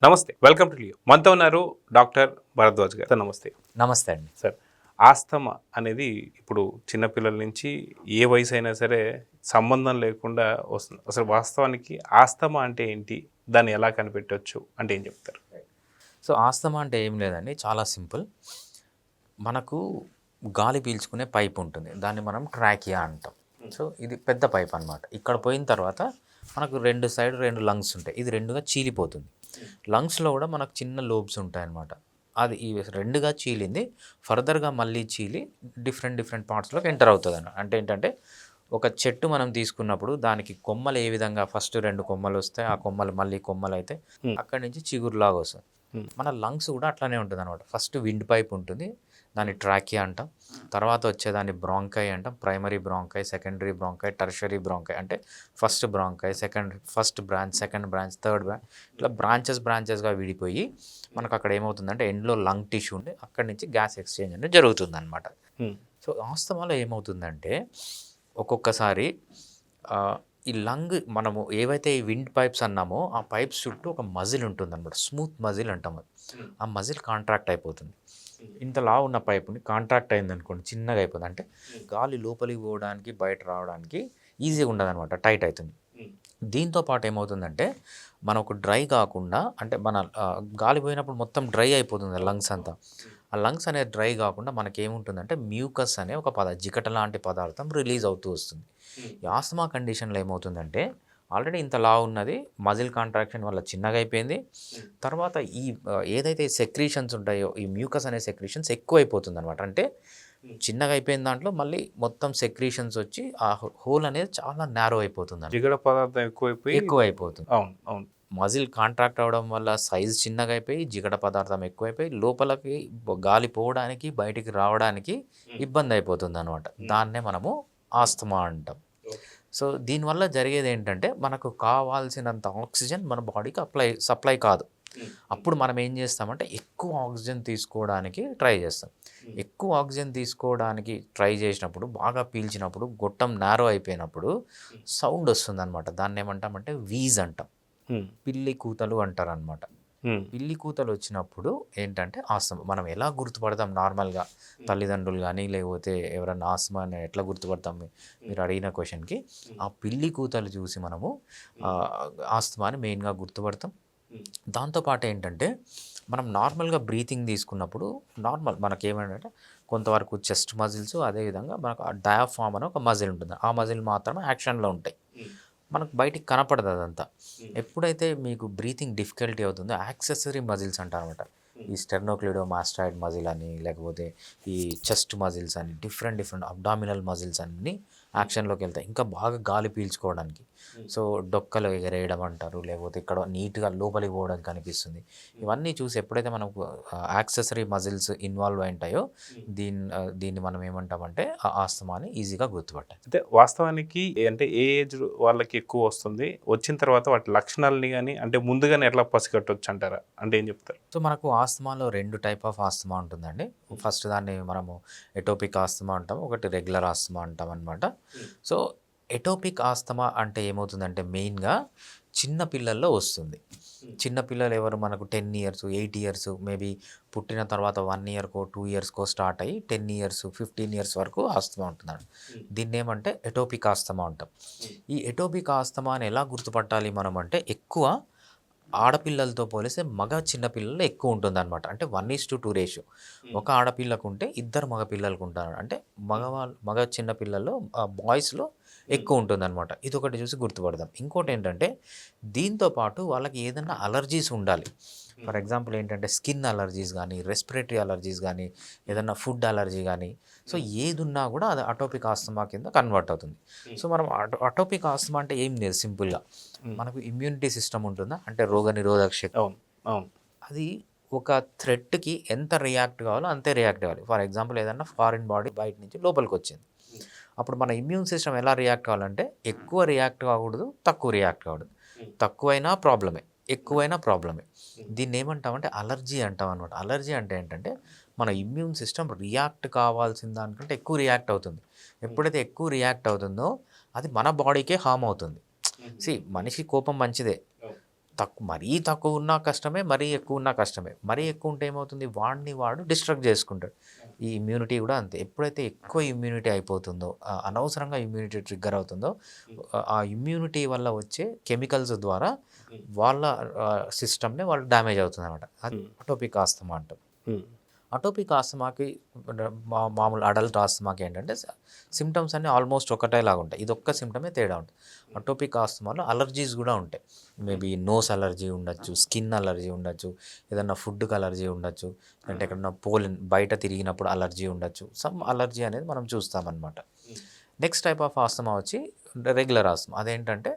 నమస్తే. Welcome to Leo. మనతో ఉన్నారు డాక్టర్ భరద్వాజ్ గారు. సార్ నమస్తే. నమస్తే అండి. సార్, ఆస్తమా అనేది ఇప్పుడు చిన్న పిల్లల నుంచి ఏ వయసు అయినా సరే సంబంధం లేకుండా వస్తుంది. అసలు వాస్తవానికి ఆస్తమా అంటే ఏంటి? దాన్ని ఎలా కనిపెట్టొచ్చు అంటే ఏం చెప్తారు? సో ఆస్తమా అంటే ఏం లేదండి, చాలా సింపుల్. మనకు గాలి పీల్చుకునే పైప్ ఉంటుంది, దాన్ని మనం ట్రాకియా అంటాం. సో ఇది పెద్ద పైప్ అనమాట. ఇక్కడ పోయిన తర్వాత మనకు రెండు లంగ్స్ ఉంటాయి, ఇది రెండుగా చీలిపోతుంది. లంగ్స్లో కూడా మనకు చిన్న లోబ్స్ ఉంటాయన్నమాట. అది ఈ రెండుగా చీలింది ఫర్దర్గా మళ్ళీ చీలి డిఫరెంట్ పార్ట్స్లోకి ఎంటర్ అవుతుంది అంటే ఏంటంటే, ఒక చెట్టు మనం తీసుకున్నప్పుడు దానికి కొమ్మలు ఏ విధంగా ఫస్ట్ రెండు కొమ్మలు వస్తాయి, ఆ కొమ్మలు మళ్ళీ కొమ్మలు అయితే అక్కడి నుంచి చిగురులాగా వస్తుంది. మన లంగ్స్ కూడా అట్లానే ఉంటుంది అనమాట. ఫస్ట్ విండ్ పైప్ ఉంటుంది, దాన్ని ట్రాకియా అంటాం. తర్వాత వచ్చేదాన్ని బ్రాంకై అంటాం. Primary bronchi, secondary bronchi, tertiary bronchi అంటే first bronchi, first branch, second branch, third branch, ఇట్లా బ్రాంచెస్గా విడిపోయి మనకు అక్కడ ఏమవుతుందంటే ఎండ్లో లంగ్ టిష్యూ ఉండి అక్కడి నుంచి గ్యాస్ ఎక్స్చేంజ్ అనేది జరుగుతుంది అనమాట. సో ఆస్తమాలో ఏమవుతుందంటే ఒక్కొక్కసారి ఈ లంగ్ మనము ఏవైతే ఈ విండ్ పైప్స్ అన్నామో ఆ పైప్స్ చుట్టూ ఒక మజిల్ ఉంటుంది అనమాట, స్మూత్ మజిల్ అంటాం. ఆ మజిల్ కాంట్రాక్ట్ అయిపోతుంది. ఇంతలా ఉన్న పైపుని కాంట్రాక్ట్ అయింది అనుకోండి, చిన్నగా అయిపోతుంది. అంటే గాలి లోపలికి పోవడానికి బయట రావడానికి ఈజీగా ఉండదు అనమాట, టైట్ అవుతుంది. దీంతో పాటు ఏమవుతుందంటే మనకు డ్రై కాకుండా, అంటే మన గాలి పోయినప్పుడు మొత్తం డ్రై అయిపోతుంది లంగ్స్ అంతా. ఆ లంగ్స్ అనేది డ్రై కాకుండా మనకేముంటుందంటే మ్యూకస్ అనే ఒక జిగట లాంటి పదార్థం రిలీజ్ అవుతూ వస్తుంది. ఈ ఆస్తమా కండిషన్లో ఏమవుతుందంటే ఆల్రెడీ ఇంత లా ఉన్నది, మజిల్ కాంట్రాక్షన్ వల్ల చిన్నగా అయిపోయింది. తర్వాత ఈ ఏదైతే సెక్రీషన్స్ ఉంటాయో ఈ మ్యూకస్ అనే సెక్రీషన్స్ ఎక్కువైపోతుంది అనమాట. అంటే చిన్నగా అయిపోయిన దాంట్లో మళ్ళీ మొత్తం సెక్రీషన్స్ వచ్చి ఆ హోల్ అనేది చాలా నేరో అయిపోతుంది, జిగట పదార్థం ఎక్కువైపోతుంది. అవును, అవును. మజిల్ కాంట్రాక్ట్ అవ్వడం వల్ల సైజ్ చిన్నగా అయిపోయి జిగట పదార్థం ఎక్కువైపోయి లోపలికి గాలి పోవడానికి బయటికి రావడానికి ఇబ్బంది అయిపోతుంది అనమాట. దాన్నే మనము ఆస్తమా అంటాం. సో దీనివల్ల జరిగేది ఏంటంటే మనకు కావాల్సినంత ఆక్సిజన్ మన బాడీకి సప్లై కాదు. అప్పుడు మనం ఏం చేస్తామంటే ఎక్కువ ఆక్సిజన్ తీసుకోవడానికి ట్రై చేస్తాం. ఎక్కువ ఆక్సిజన్ తీసుకోవడానికి ట్రై చేసినప్పుడు, బాగా పీల్చినప్పుడు గొట్టం నారో అయిపోయినప్పుడు సౌండ్ వస్తుంది అనమాట. దాన్ని ఏమంటామంటే వీజ్ అంటాం, పిల్లి కూతలు అంటారు అనమాట. పిల్లి కూతలు వచ్చినప్పుడు ఏంటంటే ఆస్తమా. మనం ఎలా గుర్తుపడతాం నార్మల్గా, తల్లిదండ్రులు కానీ లేకపోతే ఎవరైనా ఆస్తమా అని ఎట్లా గుర్తుపడతాం మీరు అడిగిన క్వశ్చన్కి, ఆ పిల్లి కూతలు చూసి మనము ఆస్తమాని మెయిన్గా గుర్తుపడతాం. దాంతోపాటు ఏంటంటే మనం నార్మల్గా బ్రీతింగ్ తీసుకున్నప్పుడు మనకేమంటే కొంతవరకు చెస్ట్ మజిల్స్, అదేవిధంగా మనకు ఆ డయాఫామ్ అని ఒక మజిల్ ఉంటుంది, ఆ మజిల్ మాత్రమే యాక్షన్లో ఉంటాయి. మనకు బయటికి కనపడదు అదంతా. ఎప్పుడైతే మీకు బ్రీతింగ్ డిఫికల్టీ అవుతుందో యాక్సెసరీ మజిల్స్ అంటారనమాట. ఈ స్టెర్నోక్లిడోమాస్టాయిడ్ మజిల్ అని, లేకపోతే ఈ చెస్ట్ మజిల్స్ అని, డిఫరెంట్ అబ్డామినల్ మజిల్స్ అన్నీ యాక్షన్లోకి వెళ్తాయి ఇంకా బాగా గాలి పీల్చుకోవడానికి. సో డొక్కలు ఎగరేయడం అంటారు, లేకపోతే ఇక్కడ నీట్గా లోపలికి పోవడం కనిపిస్తుంది. ఇవన్నీ చూసి ఎప్పుడైతే మనకు యాక్సెసరీ మజిల్స్ ఇన్వాల్వ్ అయి ఉంటాయో దీన్ని మనం ఏమంటామంటే ఆస్తమాని ఈజీగా గుర్తుపట్టాలి. అయితే వాస్తవానికి అంటే ఏ ఏజ్ వాళ్ళకి ఎక్కువ వస్తుంది, వచ్చిన తర్వాత వాటి లక్షణాలని కానీ అంటే ముందుగానే ఎట్లా పసిగట్టవచ్చు అంటారా? అంటే ఏం చెప్తారు? సో మనకు ఆస్తమాలో రెండు టైప్ ఆఫ్ ఆస్తమా ఉంటుందండి. ఫస్ట్ దాన్ని మనము ఎటోపిక్ ఆస్తమా అంటాము, ఒకటి రెగ్యులర్ ఆస్తమా అంటాం అనమాట. సో ఎటోపిక్ ఆస్తమా అంటే ఏమవుతుందంటే మెయిన్గా చిన్న పిల్లల్లో వస్తుంది. చిన్న పిల్లలు ఎవరు మనకు 10 ఇయర్స్ 8 ఇయర్స్ మేబీ పుట్టిన తర్వాత 1 ఇయర్కో 2 ఇయర్స్కో స్టార్ట్ అయ్యి 10 ఇయర్స్ 15 ఇయర్స్ వరకు ఆస్తమా ఉంటుందండి. దీన్ని ఏమంటే ఎటోపిక్ ఆస్తమా అంటాం. ఈ ఎటోపిక్ ఆస్తమాని ఎలా గుర్తుపట్టాలి మనం అంటే, ఎక్కువ ఆడపిల్లలతో పోలిస్తే చిన్న పిల్లల్లో ఎక్కువ ఉంటుందన్నమాట. అంటే 1:2 రేషియో. ఒక ఆడపిల్లకు ఉంటే 2 మగ పిల్లలకు ఉంటారు. అంటే మగ చిన్న పిల్లల్లో బాయ్స్లో ఎక్కువ ఉంటుందన్నమాట. ఇదొకటి చూసి గుర్తుపడదాం. ఇంకోటి ఏంటంటే దీంతో పాటు వాళ్ళకి ఏదైనా అలర్జీస్ ఉండాలి. ఫర్ ఎగ్జాంపుల్ ఏంటంటే స్కిన్ అలర్జీస్ కానీ, రెస్పిరేటరీ అలర్జీస్ కానీ, ఏదైనా ఫుడ్ అలర్జీ కానీ, సో ఏది ఉన్నా కూడా అది అటోపిక్ ఆస్తమా కింద కన్వర్ట్ అవుతుంది. సో మనం అటోపిక్ ఆస్తమా అంటే ఏం లేదు, సింపుల్గా మనకు ఇమ్యూనిటీ సిస్టమ్ ఉంటుందా అంటే రోగనిరోధక శక్తి, అది ఒక థ్రెట్కి ఎంత రియాక్ట్ కావాలో అంతే రియాక్ట్ కావాలి. ఫర్ ఎగ్జాంపుల్ ఏదన్నా ఫారిన్ బాడీ బయట నుంచి లోపలికి వచ్చింది, అప్పుడు మన ఇమ్యూన్ సిస్టమ్ ఎలా రియాక్ట్ కావాలంటే ఎక్కువ రియాక్ట్ కాకూడదు, తక్కువ రియాక్ట్ కాకూడదు. తక్కువైనా ప్రాబ్లమే, ఎక్కువైనా ప్రాబ్లమే. దీన్ని ఏమంటామంటే అలర్జీ అంటాం అనమాట. అలర్జీ అంటే ఏంటంటే మన ఇమ్యూన్ సిస్టమ్ రియాక్ట్ కావాల్సిన దానికంటే ఎక్కువ రియాక్ట్ అవుతుంది. ఎప్పుడైతే ఎక్కువ రియాక్ట్ అవుతుందో అది మన బాడీకే హామ్ అవుతుంది. మనిషి కోపం మంచిదే, మరీ తక్కువ ఉన్నా కష్టమే, మరీ ఎక్కువ ఉన్నా కష్టమే. మరీ ఎక్కువ ఉంటే ఏమవుతుంది, వాడు డిస్ట్రక్ట్ చేసుకుంటాడు. ఈ ఇమ్యూనిటీ కూడా అంతే. ఎప్పుడైతే ఎక్కువ ఇమ్యూనిటీ అయిపోతుందో, అనవసరంగా ఇమ్యూనిటీ ట్రిగ్గర్ అవుతుందో, ఆ ఇమ్యూనిటీ వల్ల వచ్చే కెమికల్స్ ద్వారా వాళ్ళ సిస్టమ్‌ని వాళ్ళు డ్యామేజ్ అవుతుందనమాట. అది అటోపిక్ ఆస్తమా అంటాం. అటోపిక్ ఆస్తమాకి మామూలు అడల్ట్ ఆస్తమాకి ఏంటంటే సిమ్టమ్స్ అన్నీ ఆల్మోస్ట్ ఒకటేలాగా ఉంటాయి. ఇదొక్క సిమ్టమే తేడా ఉంటుంది. అటోపిక్ ఆస్తమాలో అలర్జీస్ కూడా ఉంటాయి. మేబీ నోస్ అలర్జీ ఉండొచ్చు, స్కిన్ అలర్జీ ఉండొచ్చు, ఏదన్నా ఫుడ్కి అలర్జీ ఉండొచ్చు, అంటే ఎక్కడన్నా బయట తిరిగినప్పుడు అలర్జీ ఉండొచ్చు. సమ్ అలర్జీ అనేది మనం చూస్తామన్నమాట. నెక్స్ట్ టైప్ ఆఫ్ ఆస్తమా వచ్చి రెగ్యులర్ ఆస్తమా. అదేంటంటే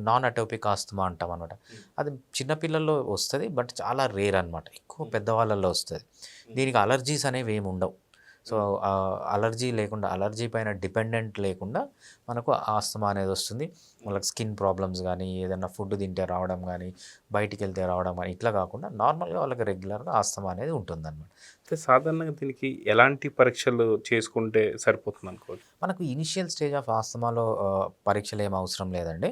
నాన్ అటోపిక్ ఆస్తమా అంటాం అనమాట. అది చిన్నపిల్లల్లో వస్తుంది, బట్ చాలా రేర్ అనమాట. ఎక్కువ పెద్దవాళ్ళల్లో వస్తుంది. దీనికి అలర్జీస్ అనేవి ఏమి ఉండవు. సో అలర్జీ లేకుండా, అలర్జీ పైన డిపెండెంట్ లేకుండా మనకు ఆస్తమా అనేది వస్తుంది. వాళ్ళకి స్కిన్ ప్రాబ్లమ్స్ కానీ, ఏదైనా ఫుడ్ తింటే రావడం కానీ, బయటికి వెళ్తే రావడం కానీ, ఇట్లా కాకుండా నార్మల్గా వాళ్ళకి రెగ్యులర్గా ఆస్తమా అనేది ఉంటుందన్నమాట. అయితే సాధారణంగా దీనికి ఎలాంటి పరీక్షలు చేసుకుంటే సరిపోతుంది అనుకోవచ్చు? మనకు ఇనిషియల్ స్టేజ్ ఆఫ్ ఆస్తమాలో పరీక్షలు ఏం అవసరం లేదండి.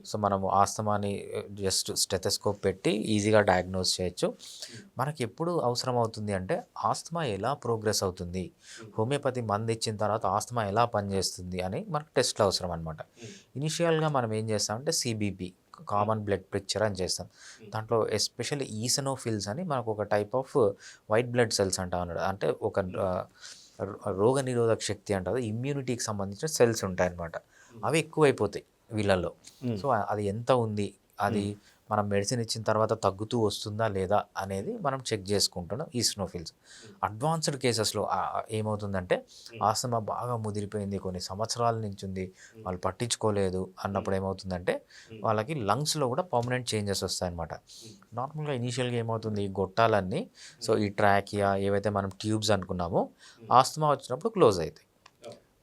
సో మనము ఆస్తమాని జస్ట్ స్టెథోస్కోప్ పెట్టి ఈజీగా డయాగ్నోస్ చేయొచ్చు. మనకి ఎప్పుడు అవసరం అవుతుంది అంటే, ఆస్తమా ఎలా ప్రోగ్రెస్ అవుతుంది, హోమియోపతి మందు ఇచ్చిన తర్వాత ఆస్తమా ఎలా పనిచేస్తుంది అని మనకు టెస్ట్లు అవసరం అనమాట. ఇనిషియల్గా మనం ఏం చేస్తామంటే సిబిపి, కామన్ బ్లడ్ పిక్చర్ అని చేస్తాం. దాంట్లో ఎస్పెషల్లీ ఈసనోఫిల్స్ అని మనకు ఒక type off white blood cells అంటాం అన్నాడు. అంటే ఒక రోగ నిరోధక శక్తి అంటారు, ఇమ్యూనిటీకి సంబంధించిన సెల్స్ ఉంటాయన్నమాట. అవి ఎక్కువైపోతాయి వీళ్ళల్లో. సో అది ఎంత ఉంది, అది మనం మెడిసిన్ ఇచ్చిన తర్వాత తగ్గుతూ వస్తుందా లేదా అనేది మనం చెక్ చేసుకుంటున్నాం ఈస్నోఫిల్స్. అడ్వాన్స్డ్ కేసెస్లో ఏమవుతుందంటే, ఆస్తమా బాగా ముదిరిపోయింది, కొన్ని సంవత్సరాల నుంచి ఉంది, వాళ్ళు పట్టించుకోలేదు అన్నప్పుడు ఏమవుతుందంటే వాళ్ళకి లంగ్స్లో కూడా పర్మనెంట్ చేంజెస్ వస్తాయన్నమాట. నార్మల్గా ఇనీషియల్గా ఏమవుతుంది, ఈ గొట్టాలన్నీ, సో ఈ ట్రాకియా ఏవైతే మనం ట్యూబ్స్ అనుకున్నామో, ఆస్తమా వచ్చినప్పుడు క్లోజ్ అవుతాయి,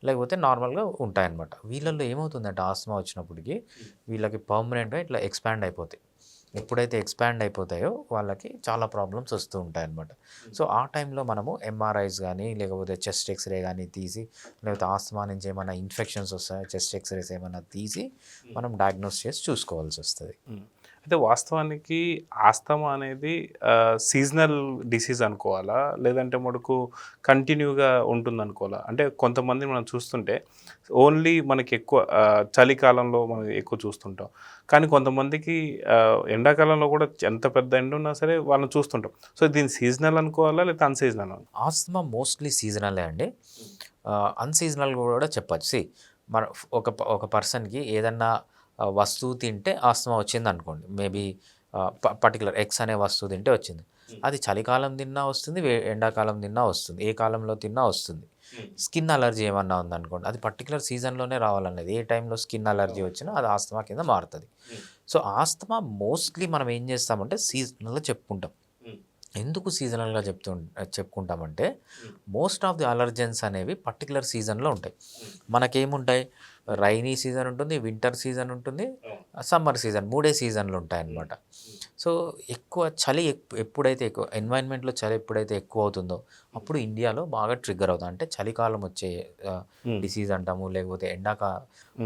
లేకపోతే నార్మల్గా ఉంటాయన్నమాట. వీళ్ళల్లో ఏమవుతుందంటే ఆస్తమా వచ్చినప్పటికీ వీళ్ళకి పర్మనెంట్గా ఇట్లా ఎక్స్పాండ్ అయిపోతాయి. ఎప్పుడైతే ఎక్స్పాండ్ అయిపోతాయో వాళ్ళకి చాలా ప్రాబ్లమ్స్ వస్తూ ఉంటాయన్నమాట. సో ఆ టైంలో మనము ఎంఆర్ఐస్ కానీ, లేకపోతే చెస్ట్ ఎక్స్రే కానీ తీసి, లేకపోతే ఆస్తమా నుంచి ఏమైనా ఇన్ఫెక్షన్స్ వస్తాయో చెస్ట్ ఎక్స్రేస్ ఏమైనా తీసి మనం డయాగ్నోస్ చేసి చూసుకోవాల్సి వస్తుంది. అయితే వాస్తవానికి ఆస్తమా అనేది సీజనల్ డిసీజ్ అనుకోవాలా, లేదంటే మనకు కంటిన్యూగా ఉంటుంది అనుకోవాలా? అంటే కొంతమంది మనం చూస్తుంటే ఓన్లీ మనకి ఎక్కువ చలికాలంలో మనం ఎక్కువ చూస్తుంటాం, కానీ కొంతమందికి ఎండాకాలంలో కూడా ఎంత పెద్ద ఎండ ఉన్నా సరే వాళ్ళని చూస్తుంటాం. సో దీన్ని సీజనల్ అనుకోవాలా, లేదా అన్సీజనల్? ఆస్తమా మోస్ట్లీ సీజనలే అండి. అన్సీజనల్ కూడా చెప్పచ్చు. మన ఒక పర్సన్కి ఏదన్నా వస్తువు తింటే ఆస్తమా వచ్చింది అనుకోండి, మేబీ పర్టికులర్ ఎక్స్ అనే వస్తువు తింటే వచ్చింది, అది చలికాలం తిన్నా వస్తుంది, ఎండాకాలం తిన్నా వస్తుంది, ఏ కాలంలో తిన్నా వస్తుంది. స్కిన్ అలర్జీ ఏమన్నా ఉందనుకోండి, అది పర్టికులర్ సీజన్లోనే రావాలన్నది, ఏ టైంలో స్కిన్ అలర్జీ వచ్చినా అది ఆస్తమా కింద మారుతుంది. సో ఆస్తమా మోస్ట్లీ మనం ఏం చేస్తామంటే సీజనల్గా చెప్పుకుంటాం. ఎందుకు సీజనల్గా చెప్పుకుంటామంటే, మోస్ట్ ఆఫ్ ది అలర్జెన్స్ అనేవి పర్టికులర్ సీజన్లో ఉంటాయి. మనకేముంటాయి, రైనీ సీజన్ ఉంటుంది, వింటర్ సీజన్ ఉంటుంది, సమ్మర్ సీజన్, 3 సీజన్లు ఉంటాయన్నమాట. సో ఎక్కువ చలి ఎప్పుడైతే ఎక్కువ ఎన్వైరన్మెంట్లో చలి ఎప్పుడైతే ఎక్కువ అవుతుందో అప్పుడు ఇండియాలో బాగా ట్రిగ్గర్ అవుతుంది. అంటే చలికాలం వచ్చే డిసీజ్ అంటాము, లేకపోతే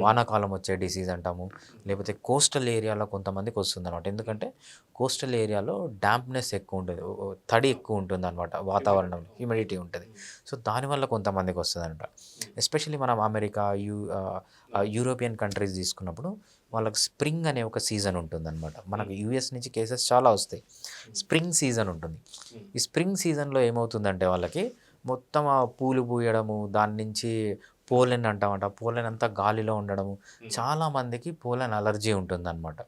వానాకాలం వచ్చే డిసీజ్ అంటాము, లేకపోతే కోస్టల్ ఏరియాలో కొంతమందికి వస్తుంది అనమాట. ఎందుకంటే కోస్టల్ ఏరియాలో డాంప్నెస్ ఎక్కువ ఉంటుంది, తడి ఎక్కువ ఉంటుంది అనమాట, వాతావరణం హ్యూమిడిటీ ఉంటుంది. సో దానివల్ల కొంతమందికి వస్తుంది అనమాట. ఎస్పెషల్లీ మనం అమెరికా, యూరోపియన్ కంట్రీస్ తీసుకున్నప్పుడు వాళ్ళకి స్ప్రింగ్ అనే ఒక సీజన్ ఉంటుందన్నమాట. మనకు యూఎస్ నుంచి కేసెస్ చాలా వస్తాయి. స్ప్రింగ్ సీజన్ ఉంటుంది. ఈ స్ప్రింగ్ సీజన్లో ఏమవుతుందంటే వాళ్ళకి మొత్తం ఆ పూలు పూయడము, దాని నుంచి పోలెన్ అంటామంట, పోలెన్ అంతా గాలిలో ఉండడము, చాలామందికి పోలెన్ అలర్జీ ఉంటుందన్నమాట.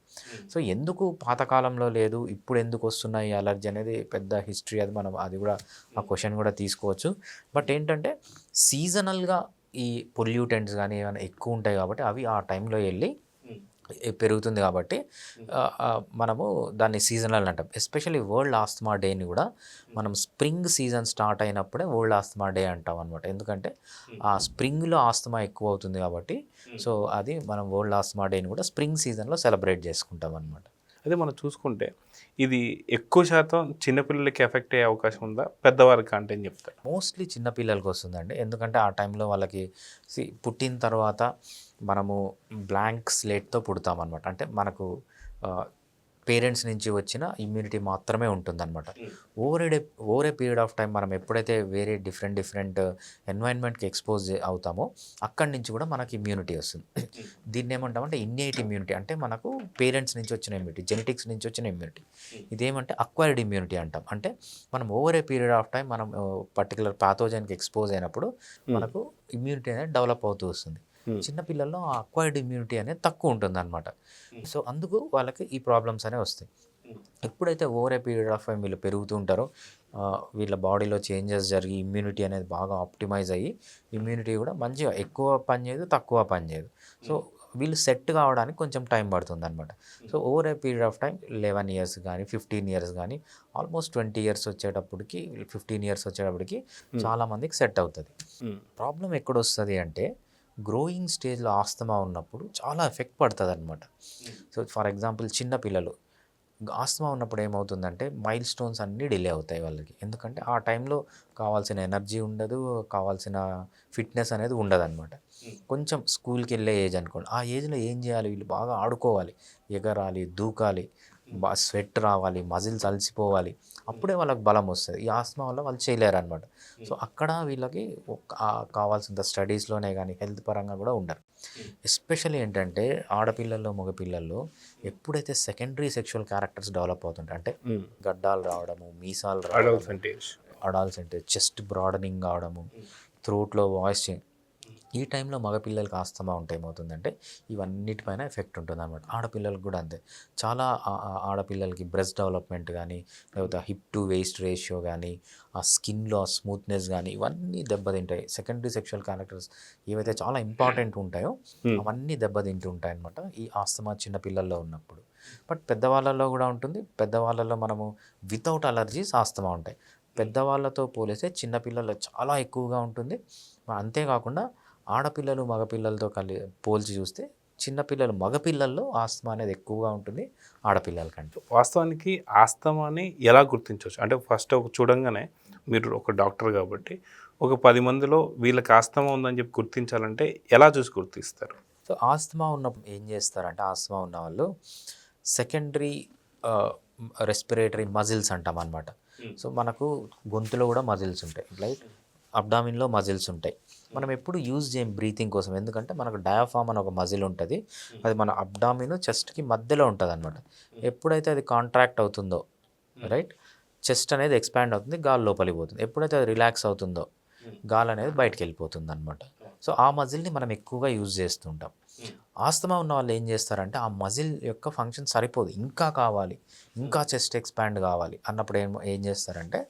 సో ఎందుకు పాతకాలంలో లేదు, ఇప్పుడు ఎందుకు వస్తున్నాయి ఈ అలర్జీ అనేది పెద్ద హిస్టరీ, అది మనం అది కూడా ఆ క్వశ్చన్ కూడా తీసుకోవచ్చు. బట్ ఏంటంటే సీజనల్గా ఈ పొల్యూటెంట్స్ కానీ ఏమైనా ఎక్కువ ఉంటాయి కాబట్టి అవి ఆ టైంలో వెళ్ళి పెరుగుతుంది కాబట్టి మనము దాన్ని సీజనల్ అంటాం. ఎస్పెషల్లీ వరల్డ్ ఆస్తమా డేని కూడా మనం స్ప్రింగ్ సీజన్ స్టార్ట్ అయినప్పుడే వరల్డ్ ఆస్తమా డే అంటాం అనమాట. ఎందుకంటే ఆ స్ప్రింగ్లో ఆస్తమా ఎక్కువ అవుతుంది కాబట్టి, సో అది మనం వరల్డ్ ఆస్తమా డేని కూడా స్ప్రింగ్ సీజన్లో సెలబ్రేట్ చేసుకుంటాం అనమాట. అదే మనం చూసుకుంటే ఇది ఎక్కువ శాతం చిన్నపిల్లలకి ఎఫెక్ట్ అయ్యే అవకాశం ఉందా, పెద్దవారికి అంటే అని చెప్తారు? మోస్ట్లీ చిన్నపిల్లలకి వస్తుందండి. ఎందుకంటే ఆ టైంలో వాళ్ళకి పుట్టిన తర్వాత మనము బ్లాంక్ స్లేట్తో పుడతామన్నమాట. అంటే మనకు పేరెంట్స్ నుంచి వచ్చిన ఇమ్యూనిటీ మాత్రమే ఉంటుందన్నమాట. Over a period of time మనం ఎప్పుడైతే వేరే డిఫరెంట్ ఎన్వైరన్మెంట్కి ఎక్స్పోజ్ అవుతామో అక్కడి నుంచి కూడా మనకి ఇమ్యూనిటీ వస్తుంది. దీన్ని ఏమంటామంటే ఇన్నేట్ ఇమ్యూనిటీ, అంటే మనకు పేరెంట్స్ నుంచి వచ్చిన ఇమ్యూనిటీ, జెనెటిక్స్ నుంచి వచ్చిన ఇమ్యూనిటీ. ఇదేమంటే అక్వైర్డ్ ఇమ్యూనిటీ అంటాం. అంటే మనం over a period of time మనం పర్టికులర్ పాథోజన్కి ఎక్స్పోజ్ అయినప్పుడు మనకు ఇమ్యూనిటీ అనేది డెవలప్ అవుతూ వస్తుంది. చిన్నపిల్లల్లో ఆ అక్వైర్డ్ ఇమ్యూనిటీ అనేది తక్కువ ఉంటుంది అనమాట. సో అందుకు వాళ్ళకి ఈ ప్రాబ్లమ్స్ అనేవి వస్తాయి. ఎప్పుడైతే over a period of time వీళ్ళు పెరుగుతూ ఉంటారో వీళ్ళ బాడీలో చేంజెస్ జరిగి ఇమ్యూనిటీ అనేది బాగా ఆప్టిమైజ్ అయ్యి ఇమ్యూనిటీ కూడా మంచిగా ఎక్కువ పనిచేయదు, తక్కువ పనిచేయదు. సో వీళ్ళు సెట్ కావడానికి కొంచెం టైం పడుతుంది అనమాట. So over a period of time 11 years కానీ 15 ఇయర్స్ కానీ ఆల్మోస్ట్ 20 ఇయర్స్ వచ్చేటప్పటికి 15 ఇయర్స్ వచ్చేటప్పటికి చాలామందికి సెట్ అవుతుంది. ప్రాబ్లం ఎక్కడొస్తుంది అంటే గ్రోయింగ్ స్టేజ్లో ఆస్తమా ఉన్నప్పుడు చాలా ఎఫెక్ట్ పడుతుంది అనమాట. సో ఫర్ ఎగ్జాంపుల్ చిన్నపిల్లలు ఆస్తమా ఉన్నప్పుడు ఏమవుతుందంటే మైల్ స్టోన్స్ అన్నీ డిలే అవుతాయి వాళ్ళకి. ఎందుకంటే ఆ టైంలో కావాల్సిన ఎనర్జీ ఉండదు, కావాల్సిన ఫిట్నెస్ అనేది ఉండదు అనమాట. కొంచెం స్కూల్కి వెళ్ళే ఏజ్ అనుకోండి, ఆ ఏజ్లో ఏం చేయాలి, వీళ్ళు బాగా ఆడుకోవాలి, ఎగరాలి, దూకాలి, బాగా స్వెట్ రావాలి, మజిల్స్ అలసిపోవాలి, అప్పుడే వాళ్ళకి బలం వస్తుంది. ఈ ఆస్తమా వల్ల వాళ్ళు చేయలేరు అనమాట. సో అక్కడ వీళ్ళకి కావాల్సినంత స్టడీస్లోనే కానీ హెల్త్ పరంగా కూడా ఉండరు. ఎస్పెషల్లీ ఏంటంటే ఆడపిల్లల్లో మగపిల్లల్లో ఎప్పుడైతే సెకండరీ సెక్షువల్ క్యారెక్టర్స్ డెవలప్ అవుతుంటాయి, అంటే గడ్డాలు రావడము, మీసాలు రావడం, అడాల్సెంటే చెస్ట్ బ్రాడనింగ్ కావడము, థ్రోట్లో వాయిస్ చేంజ్, ఈ టైంలో మగపిల్లలకి ఆస్తమా ఉంటే ఏమవుతుందంటే ఇవన్నిటిపైన ఎఫెక్ట్ ఉంటుంది అనమాట. ఆడపిల్లలకు కూడా అంతే. చాలా ఆడపిల్లలకి బ్రెస్ట్ డెవలప్మెంట్ కానీ, లేకపోతే హిప్ టు వేస్ట్ రేషియో కానీ, ఆ స్కిన్లో ఆ స్మూత్నెస్ కానీ ఇవన్నీ దెబ్బతింటాయి. సెకండరీ సెక్షువల్ క్యారెక్టర్స్ ఏవైతే చాలా ఇంపార్టెంట్ ఉంటాయో అవన్నీ దెబ్బతింటూ ఉంటాయి అనమాట ఈ ఆస్తమా చిన్న పిల్లల్లో ఉన్నప్పుడు. బట్ పెద్దవాళ్ళలో కూడా ఉంటుంది. పెద్దవాళ్ళలో మనము వితౌట్ అలర్జీస్ ఆస్తమా ఉంటాయి. పెద్దవాళ్ళతో పోలిస్తే చిన్నపిల్లల్లో చాలా ఎక్కువగా ఉంటుంది. అంతేకాకుండా ఆడపిల్లలు మగపిల్లలతో పోల్చి చూస్తే చిన్నపిల్లలు మగపిల్లల్లో ఆస్తమా అనేది ఎక్కువగా ఉంటుంది ఆడపిల్లల కంటే. వాస్తవానికి ఆస్తమాని ఎలా గుర్తించవచ్చు అంటే ఫస్ట్ ఒక చూడంగానే మీరు ఒక డాక్టర్ కాబట్టి ఒక 10 మందిలో వీళ్ళకి ఆస్తమా ఉందని చెప్పి గుర్తించాలంటే ఎలా చూసి గుర్తిస్తారు? సో ఆస్తమా ఉన్నప్పుడు ఏం చేస్తారంటే ఆస్తమా ఉన్న వాళ్ళు సెకండరీ రెస్పిరేటరీ మజిల్స్ అంటాం అనమాట. సో మనకు గొంతులో కూడా మజిల్స్ ఉంటాయి, లైక్ అబ్డామిన్లో మజిల్స్ ఉంటాయి. మనం ఎప్పుడు యూజ్ చేయం బ్రీతింగ్ కోసం, ఎందుకంటే మనకు డయాఫామ్ అని ఒక మజిల్ ఉంటుంది, అది మన అబ్డామిన్ చెస్ట్కి మధ్యలో ఉంటుంది అనమాట. ఎప్పుడైతే అది కాంట్రాక్ట్ అవుతుందో రైట్, చెస్ట్ అనేది ఎక్స్పాండ్ అవుతుంది, గాలి లోపలికి పోతుంది. ఎప్పుడైతే అది రిలాక్స్ అవుతుందో గాలి అనేది బయటకు వెళ్ళిపోతుంది అనమాట. సో ఆ మజిల్ని మనం ఎక్కువగా యూజ్ చేస్తుంటాం. ఆస్తమా ఉన్న వాళ్ళు ఏం చేస్తారంటే ఆ మజిల్ యొక్క ఫంక్షన్ సరిపోదు, ఇంకా కావాలి, ఇంకా చెస్ట్ ఎక్స్పాండ్ కావాలి అన్నప్పుడు ఏం చేస్తారంటే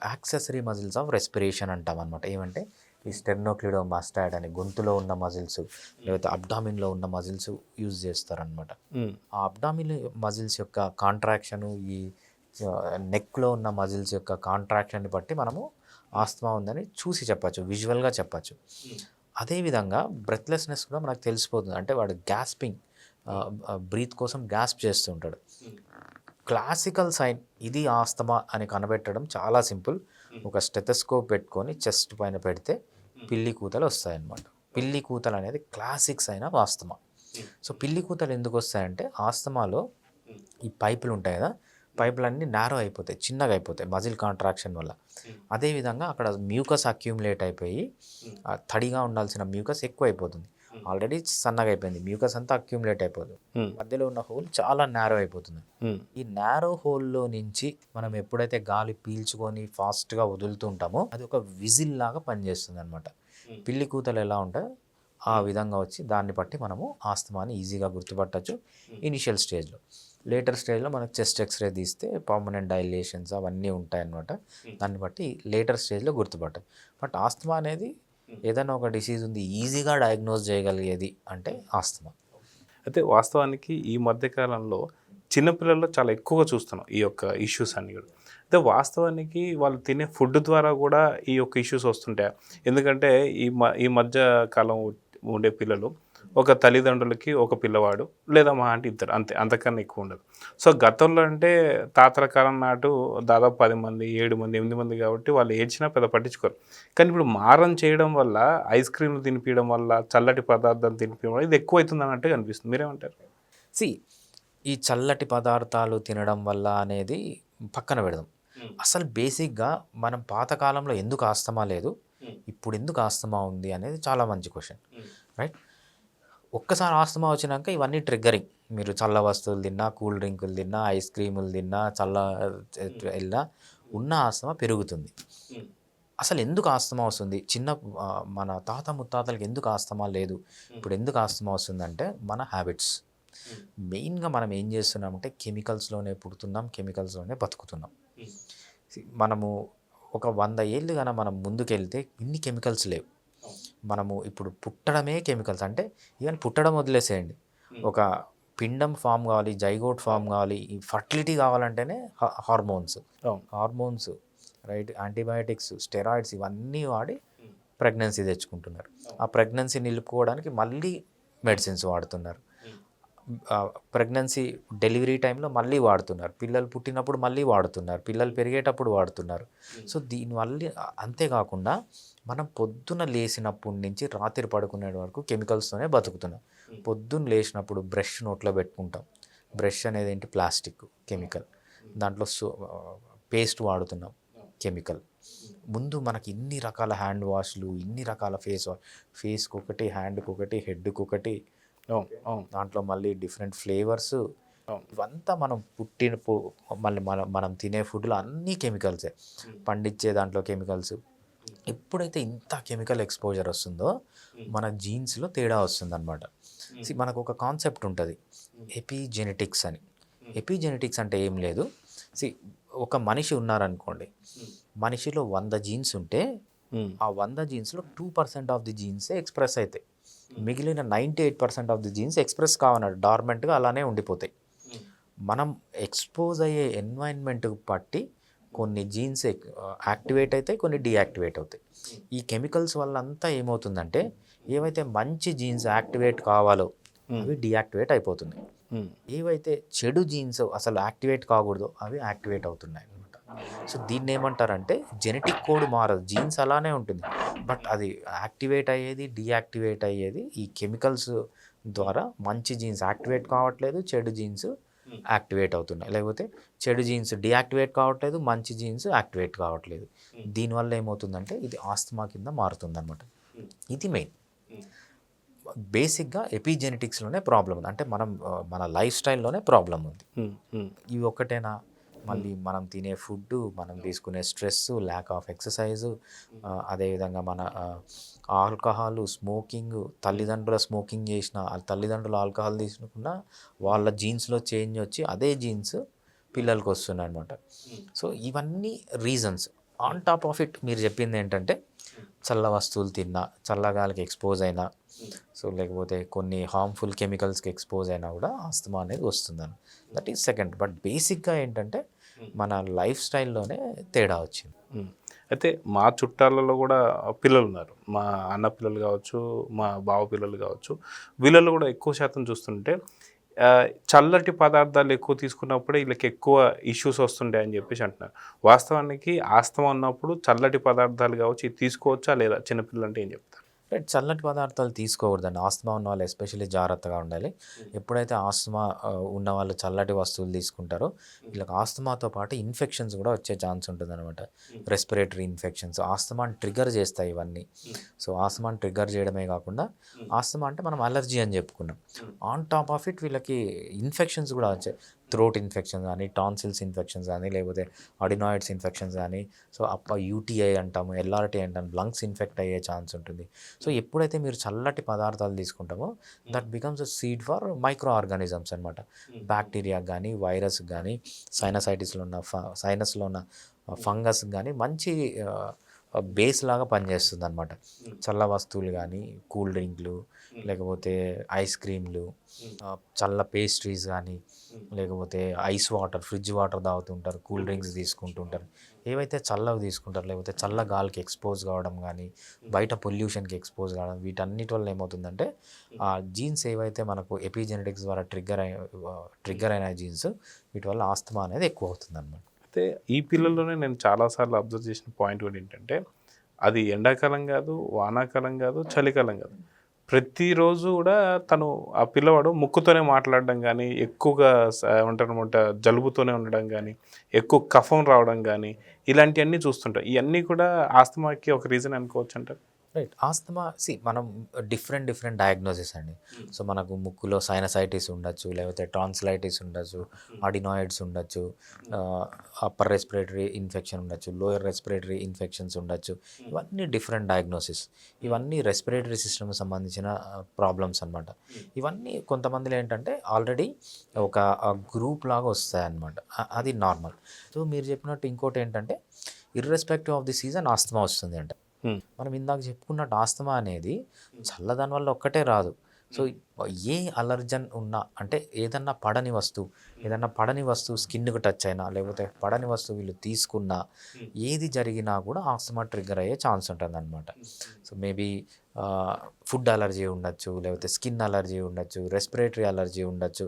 యాక్సెసరీ మజిల్స్ ఆఫ్ రెస్పిరేషన్ అంటాం అనమాట. ఏమంటే ఈ స్టెర్నోక్లిడోమాస్టాయిడ్ అని గొంతులో ఉన్న మజిల్స్, లేకపోతే అబ్డామిన్లో ఉన్న మజిల్స్ యూజ్ చేస్తారనమాట. ఆ అబ్డామిన్ మజిల్స్ యొక్క కాంట్రాక్షను, ఈ నెక్లో ఉన్న మజిల్స్ యొక్క కాంట్రాక్షన్ని బట్టి మనము ఆస్తమా ఉందని చూసి చెప్పచ్చు, విజువల్గా చెప్పచ్చు. అదేవిధంగా బ్రెత్లెస్నెస్ కూడా మనకు తెలిసిపోతుంది, అంటే వాడు గ్యాస్పింగ్, బ్రీత్ కోసం గ్యాస్ప్ చేస్తుంటాడు. క్లాసికల్ సైన్ ఇది ఆస్తమా అని కనిపెట్టడం చాలా సింపుల్. ఒక స్టెథోస్కోప్ పెట్టుకొని చెస్ట్ పైన పెడితే పిల్లి కూతలు వస్తాయన్నమాట. పిల్లి కూతలు అనేది classic sign of asthma. So పిల్లి కూతలు ఎందుకు వస్తాయంటే ఆస్తమాలో ఈ పైపులు ఉంటాయి కదా, పైపులన్నీ నారో అయిపోతాయి, చిన్నగా అయిపోతాయి మజిల్ కాంట్రాక్షన్ వల్ల. అదేవిధంగా అక్కడ మ్యూకస్ అక్యూములేట్ అయిపోయి తడిగా ఉండాల్సిన మ్యూకస్ ఎక్కువ అయిపోతుంది, ఆల్రెడీ సన్నగా అయిపోయింది, మ్యూకస్ అంతా అక్యూములేట్ అయిపోతుంది, మధ్యలో ఉన్న హోల్ చాలా నారో అయిపోతుంది. ఈ నారో హోల్లో నుంచి మనం ఎప్పుడైతే గాలి పీల్చుకొని ఫాస్ట్గా వదులుతుంటామో అది ఒక విజిల్ లాగా పనిచేస్తుంది అనమాట. పిల్లి కూతలు ఎలా ఉంటాయో ఆ విధంగా వచ్చి దాన్ని బట్టి మనము ఆస్తమాని ఈజీగా గుర్తుపట్టచ్చు ఇనిషియల్ స్టేజ్లో. లేటర్ స్టేజ్లో మనకు చెస్ట్ ఎక్స్రే తీస్తే పర్మనెంట్ డైలేషన్స్ అవన్నీ ఉంటాయన్నమాట, దాన్ని బట్టి లేటర్ స్టేజ్లో గుర్తుపట్టదు. బట్ ఆస్తమా అనేది ఏదైనా ఒక డిసీజ్ ఉంది ఈజీగా డయాగ్నోజ్ చేయగలిగేది అంటే ఆస్తమా. అయితే వాస్తవానికి ఈ మధ్యకాలంలో చిన్నపిల్లల్లో చాలా ఎక్కువగా చూస్తున్నాం ఈ యొక్క ఇష్యూస్ అన్నీ కూడా. అయితే వాస్తవానికి వాళ్ళు తినే ఫుడ్ ద్వారా కూడా ఈ యొక్క ఇష్యూస్ వస్తుంటాయి. ఎందుకంటే ఈ మధ్య కాలం ఉండే పిల్లలు ఒక తల్లిదండ్రులకి ఒక పిల్లవాడు లేదా మా అంటే ఇద్దరు, అంతే, అంతకన్నా ఎక్కువ ఉండదు. సో గతంలో అంటే తాతల కాలం నాటు దాదాపు 10 మంది 7 మంది 8 మంది కాబట్టి వాళ్ళు ఏడ్చినా పెద్ద పట్టించుకోరు. కానీ ఇప్పుడు మారం చేయడం వల్ల, ఐస్ క్రీమ్లు తినిపించడం వల్ల, చల్లటి పదార్థాలు తినిపించడం వల్ల ఇది ఎక్కువ అవుతుంది అన్నట్టు అనిపిస్తుంది. మీరేమంటారు? సి ఈ చల్లటి పదార్థాలు తినడం వల్ల అనేది పక్కన పెడదాం. అసలు బేసిక్‌గా మనం పాతకాలంలో ఎందుకు ఆస్తమా లేదు, ఇప్పుడు ఎందుకు ఆస్తమా ఉంది అనేది చాలా మంచి క్వెషన్. రైట్? ఒక్కసారి ఆస్తమా వచ్చినాక ఇవన్నీ ట్రిగ్గరింగ్. మీరు చల్ల వస్తువులు తిన్నా, కూల్ డ్రింకులు తిన్నా, ఐస్ క్రీములు తిన్నా, వెళ్ళినా ఉన్న ఆస్తమా పెరుగుతుంది. అసలు ఎందుకు ఆస్తమా వస్తుంది? మన తాత ముత్తాతలకి ఎందుకు ఆస్తమా లేదు, ఇప్పుడు ఎందుకు ఆస్తమా వస్తుందంటే మన హ్యాబిట్స్. మెయిన్‌గా మనం ఏం చేస్తున్నామంటే కెమికల్స్‌లోనే పుడుతున్నాం, కెమికల్స్‌లోనే బతుకుతున్నాం. మనము ఒక 100 ఏళ్ళు గాన మనం ముందుకెళ్తే ఇన్ని కెమికల్స్ లేవు. మనము ఇప్పుడు పుట్టడమే కెమికల్స్. అంటే ఈవెన్ పుట్టడం వదిలేసేయండి. ఒక పిండం ఫామ్ కావాలి, జైగోట్ ఫామ్ కావాలి, ఈ ఫర్టిలిటీ కావాలంటేనే హార్మోన్స్ రైట్, యాంటీబయాటిక్స్, స్టెరాయిడ్స్ ఇవన్నీ వాడి ప్రెగ్నెన్సీ తెచ్చుకుంటున్నారు. ఆ ప్రెగ్నెన్సీ నిలుపుకోవడానికి మళ్ళీ మెడిసిన్స్ వాడుతున్నారు. ప్రెగ్నెన్సీ డెలివరీ టైంలో మళ్ళీ వాడుతున్నారు, పిల్లలు పుట్టినప్పుడు మళ్ళీ వాడుతున్నారు, పిల్లలు పెరిగేటప్పుడు వాడుతున్నారు. సో దీనివల్ల అంతేకాకుండా మనం పొద్దున లేచినప్పటి నుంచి రాత్రి పడుకునే వరకు కెమికల్స్తోనే బతుకుతున్నాం. పొద్దున్న లేచినప్పుడు బ్రష్ నోట్లో పెట్టుకుంటాం. బ్రష్ అనేది ఏంటి? Plastic chemical. దాంట్లో పేస్ట్ వాడుతున్నాం, కెమికల్. ముందు మనకి ఇన్ని రకాల హ్యాండ్ వాష్లు, ఇన్ని రకాల ఫేస్కి ఒకటి, హ్యాండ్కి ఒకటి, హెడ్కి ఒకటి, దాంట్లో మళ్ళీ డిఫరెంట్ ఫ్లేవర్స్. ఇవంతా మనం మళ్ళీ మనం తినే ఫుడ్లో అన్నీ కెమికల్సే, పండించే దాంట్లో కెమికల్స్. ఎప్పుడైతే ఇంత కెమికల్ ఎక్స్పోజర్ వస్తుందో మన జీన్స్లో తేడా వస్తుందన్నమాట. మనకు ఒక కాన్సెప్ట్ ఉంటుంది, ఎపిజెనెటిక్స్ అని. ఎపిజెనెటిక్స్ అంటే ఏం లేదు. ఒక మనిషి ఉన్నారనుకోండి, మనిషిలో 100 జీన్స్ ఉంటే ఆ 100 జీన్స్లో 2% ఆఫ్ ది జీన్సే ఎక్స్ప్రెస్ అవుతాయి. మిగిలిన 98% ఆఫ్ ది జీన్స్ ఎక్స్ప్రెస్ కావన్నాడు, డార్మెంట్గా అలానే ఉండిపోతాయి. మనం ఎక్స్పోజ్ అయ్యే ఎన్వైరన్మెంట్కి బట్టి కొన్ని జీన్స్ యాక్టివేట్ అవుతాయి, కొన్ని డీయాక్టివేట్ అవుతాయి. ఈ కెమికల్స్ వల్ల అంతా ఏమవుతుందంటే ఏవైతే మంచి జీన్స్ యాక్టివేట్ కావాలో అవి డీయాక్టివేట్ అయిపోతున్నాయి. ఏవైతే చెడు జీన్స్ అసలు యాక్టివేట్ కాకూడదో అవి యాక్టివేట్ అవుతున్నాయి అనమాట. సో దీన్ని ఏమంటారంటే జెనెటిక్ కోడ్ మారదు, జీన్స్ అలానే ఉంటుంది, బట్ అది యాక్టివేట్ అయ్యేది, డీయాక్టివేట్ అయ్యేది ఈ కెమికల్స్ ద్వారా. మంచి జీన్స్ యాక్టివేట్ కావట్లేదు, చెడు జీన్స్ యాక్టివేట్ అవుతున్నాయి. లేకపోతే చెడు జీన్స్ డీయాక్టివేట్ కావట్లేదు, మంచి జీన్స్ యాక్టివేట్ కావట్లేదు. దీనివల్ల ఏమవుతుందంటే ఇది ఆస్తమా కింద మారుతుంది అనమాట. ఇది మెయిన్. బేసిక్గా ఎపిజెనెటిక్స్లోనే ప్రాబ్లం ఉంది, అంటే మన లైఫ్ స్టైల్లోనే ప్రాబ్లం ఉంది. ఇవి ఒక్కటేనా? మళ్ళీ మనం తినే ఫుడ్, మనం తీసుకునే స్ట్రెస్, ల్యాక్ ఆఫ్ ఎక్సర్సైజు, అదేవిధంగా మన ఆల్కహాల్, స్మోకింగ్. తల్లిదండ్రుల స్మోకింగ్ చేసిన, తల్లిదండ్రులు ఆల్కహాల్ తీసుకున్నా వాళ్ళ జీన్స్లో చేంజ్ వచ్చి అదే జీన్స్ పిల్లలకి వస్తున్నాయి అనమాట. సో ఇవన్నీ reasons. On top of it మీరు చెప్పింది ఏంటంటే చల్ల వస్తువులు తిన్నా, చల్లగాలికి ఎక్స్పోజ్ అయినా, సో లేకపోతే కొన్ని హార్మ్ఫుల్ కెమికల్స్కి ఎక్స్పోజ్ అయినా కూడా ఆస్తమా అనేది వస్తుందని. That is second. బట్ బేసిక్గా ఏంటంటే మన లైఫ్ స్టైల్లోనే తేడా వచ్చింది. అయితే మా చుట్టాలలో కూడా పిల్లలు ఉన్నారు, మా అన్న పిల్లలు కావచ్చు, మా బావ పిల్లలు కావచ్చు, వీళ్ళలో కూడా ఎక్కువ శాతం చూస్తుంటే చల్లటి పదార్థాలు ఎక్కువ తీసుకున్నప్పుడే వీళ్ళకి ఎక్కువ ఇష్యూస్ వస్తుండే అని చెప్పేసి అంటున్నారు. వాస్తవానికి ఆస్తమా ఉన్నప్పుడు చల్లటి పదార్థాలు కావచ్చు ఇది తీసుకోవచ్చా లేదా? చిన్నపిల్లలు అంటే ఏం చెప్తారు? రైట్, చల్లటి పదార్థాలు తీసుకోకూడదండి. ఆస్తమా ఉన్న వాళ్ళు ఎస్పెషల్లీ జాగ్రత్తగా ఉండాలి. ఎప్పుడైతే ఆస్తమా ఉన్న వాళ్ళు చల్లటి వస్తువులు తీసుకుంటారో వీళ్ళకి ఆస్తమాతో పాటు ఇన్ఫెక్షన్స్ కూడా వచ్చే ఛాన్స్ ఉంటుంది అనమాట. రెస్పిరేటరీ ఇన్ఫెక్షన్స్ ఆస్తమాని ట్రిగర్ చేస్తాయి ఇవన్నీ. సో ఆస్తమాని ట్రిగర్ చేయడమే కాకుండా ఆస్తమా అంటే మనం అలర్జీ అని చెప్పుకున్నాం. ఆన్ టాప్ ఆఫ్ ఇట్ వీళ్ళకి ఇన్ఫెక్షన్స్ కూడా వచ్చాయి. థ్రోట్ ఇన్ఫెక్షన్స్ కానీ, టాన్సిల్స్ ఇన్ఫెక్షన్స్ కానీ, లేకపోతే అడినాయిడ్స్ ఇన్ఫెక్షన్స్ కానీ, సో యూటీఐ అంటాము, ఎల్ఆర్టీ అంటాము, లంగ్స్ ఇన్ఫెక్ట్ అయ్యే ఛాన్స్ ఉంటుంది. సో ఎప్పుడైతే మీరు చల్లటి పదార్థాలు తీసుకుంటామో that becomes a seed for micro organisms అనమాట. బ్యాక్టీరియా కానీ, వైరస్ కానీ, సైనస్లో ఉన్న ఫంగస్ కానీ మంచి బేస్ లాగా పనిచేస్తుంది అనమాట. చల్ల వస్తువులు కానీ, కూల్ డ్రింక్లు, లేకపోతే ఐస్ క్రీమ్లు, చల్ల పేస్ట్రీస్ కానీ, లేకపోతే ఐస్ వాటర్, ఫ్రిడ్జ్ వాటర్ తాగుతుంటారు, కూల్ డ్రింక్స్ తీసుకుంటుంటారు. ఏవైతే చల్లవి తీసుకుంటారు, లేకపోతే చల్ల గాలికి ఎక్స్పోజ్ కావడం కానీ, బయట పొల్యూషన్కి ఎక్స్పోజ్ కావడం, వీటన్నిటి వల్ల ఏమవుతుందంటే ఆ జీన్స్ ఏవైతే మనకు ఎపిజెనెటిక్స్ ద్వారా ట్రిగ్గర్ అయిన జీన్స్, వీటి వల్ల ఆస్తమా అనేది ఎక్కువ అవుతుంది అనమాట. అయితే ఈ పిల్లల్లోనే నేను చాలాసార్లు అబ్జర్వ్ చేసిన పాయింట్ కూడా ఏంటంటే అది ఎండాకాలం కాదు, వానాకాలం కాదు, చలికాలం కాదు, ప్రతిరోజు కూడా తను ఆ పిల్లవాడు ముక్కుతోనే మాట్లాడడం కానీ, ఎక్కువగా ఏమంటారనమాట జలుబుతోనే ఉండడం కానీ, ఎక్కువ కఫం రావడం కానీ, ఇలాంటివన్నీ చూస్తుంటాం. ఇవన్నీ కూడా ఆస్తమాకి ఒక రీజన్ అనుకోవచ్చు అంటారు. రైట్. ఆస్తమా మనం డిఫరెంట్ డయాగ్నోసిస్ అండి. సో మనకు ముక్కులో సైనసైటిస్ ఉండొచ్చు, లేకపోతే టాన్సిలైటిస్ ఉండొచ్చు, అడినాయిడ్స్ ఉండొచ్చు, అప్పర్ రెస్పిరేటరీ ఇన్ఫెక్షన్ ఉండొచ్చు, లోయర్ రెస్పిరేటరీ ఇన్ఫెక్షన్స్ ఉండొచ్చు. ఇవన్నీ డిఫరెంట్ డయాగ్నోసిస్. ఇవన్నీ రెస్పిరేటరీ సిస్టమ్ సంబంధించిన ప్రాబ్లమ్స్ అనమాట. ఇవన్నీ కొంతమందిలో ఏంటంటే ఆల్రెడీ ఒక గ్రూప్ లాగా వస్తాయన్నమాట. అది నార్మల్. సో మీరు చెప్పినట్టు ఇంకోటి ఏంటంటే irrespective of the season asthma వస్తుంది అంటే మనం ఇందాక చెప్పుకున్నట్టు ఆస్తమా అనేది చల్లదనం వల్ల ఒక్కటే రాదు. సో ఏ అలర్జన్ ఉన్నా అంటే ఏదన్నా పడని వస్తువు స్కిన్కి టచ్ అయినా, లేకపోతే పడని వస్తువు వీళ్ళు తీసుకున్నా, ఏది జరిగినా కూడా ఆస్తమా ట్రిగ్గర్ అయ్యే ఛాన్స్ ఉంటుంది అనమాట. సో మేబీ ఫుడ్ అలర్జీ ఉండొచ్చు, లేకపోతే స్కిన్ అలర్జీ ఉండొచ్చు, రెస్పిరేటరీ అలర్జీ ఉండొచ్చు.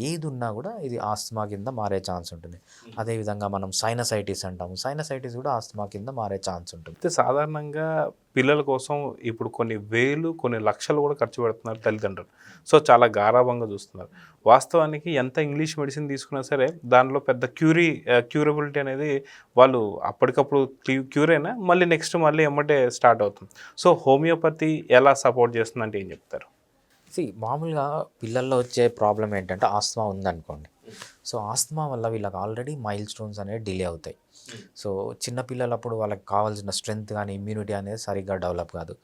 ఏది ఉన్నా కూడా ఇది ఆస్తమా కింద మారే ఛాన్స్ ఉంటుంది. అదేవిధంగా మనం సైనసైటిస్ అంటాము. సైనసైటిస్ కూడా ఆస్తమా కింద మారే ఛాన్స్ ఉంటుంది. అయితే సాధారణంగా పిల్లల కోసం ఇప్పుడు కొన్ని వేలు, కొన్ని లక్షలు కూడా ఖర్చు పెడుతున్నారు తల్లిదండ్రులు. సో చాలా గారాబంగా చూస్తున్నారు. వాస్తవానికి ఎంత ఇంగ్లీష్ మెడిసిన్ తీసుకున్నా సరే దానిలో పెద్ద క్యూరబిలిటీ అనేది వాళ్ళు అప్పటికప్పుడు క్యూర్ అయినా మళ్ళీ నెక్స్ట్ మళ్ళీ ఎమ్మటే స్టార్ట్ అవుతుంది. సో హోమియోపతి ఎలా సపోర్ట్ చేస్తుందంటే ఏం చెప్తారు? మామూలుగా పిల్లల్లో వచ్చే ప్రాబ్లం ఏంటంటే ఆస్తమా ఉందనుకోండి. సో ఆస్తమా వల్ల వీళ్ళకి ఆల్రెడీ మైల్ స్టోన్స్ అనేవి డిలే అవుతాయి. సో చిన్నపిల్లలప్పుడు వాళ్ళకి కావాల్సిన స్ట్రెంగ్త్ కానీ ఇమ్యూనిటీ అనేది సరిగ్గా డెవలప్ కాదు.